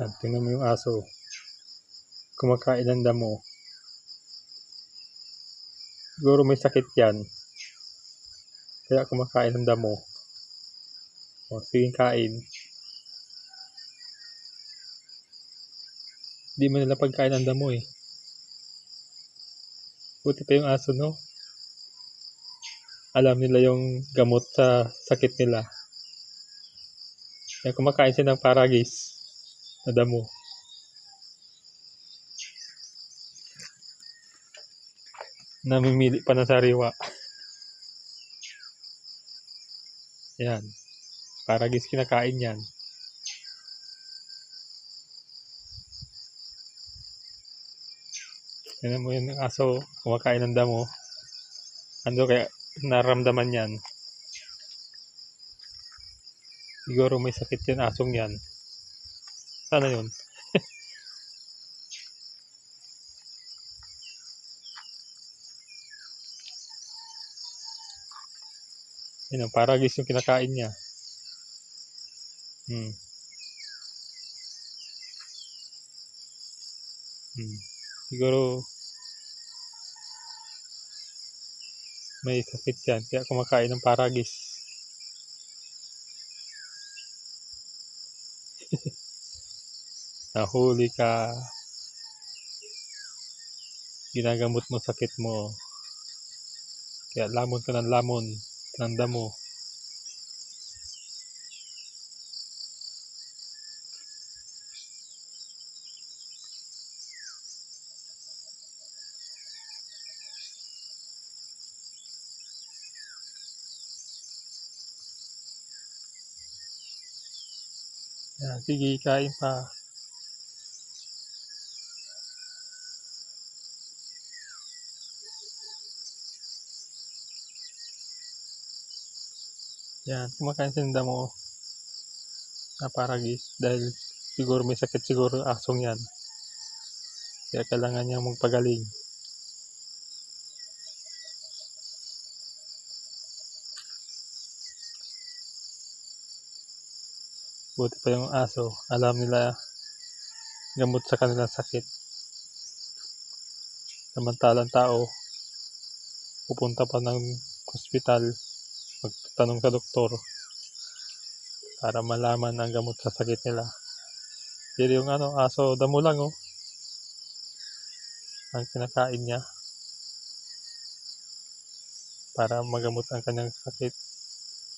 At tingnan mo yung aso. Kumakain ng damo. Siguro may sakit yan. Kaya kumakain ng damo. O, sige kain. Hindi mo nila pagkain ng damo eh. Buti pa yung aso, no? Alam nila yung gamot sa sakit nila. Kaya kumakain sila ng paragis na damo. Namimili pa ng sariwa. Yan. Paragis kinakain yan. Tignan mo yung aso kumakain ng damo. Ano kaya naramdaman yan? Siguro may sakit yan asong yan. Sana yun? Yan ang paragis yung kinakain niya. Siguro may sakit yan kaya kumakain ng paragis. Nahuli ka. Ginagamot mo sakit mo. Kaya lamon ka ng lamon ng damo. Yan, sige, kain pa. Yan, kumakain sa damo na paragis dahil siguro may sakit siguro asong yan. Kaya kailangan niya magpagaling. Buti pa yung aso, alam nila gamot sa kanilang sakit. Samantalang tao, pupunta pa ng hospital, magtatanong sa doktor para malaman ang gamot sa sakit nila. Pero yung aso, damo lang ang kinakain niya para magamot ang kanyang sakit.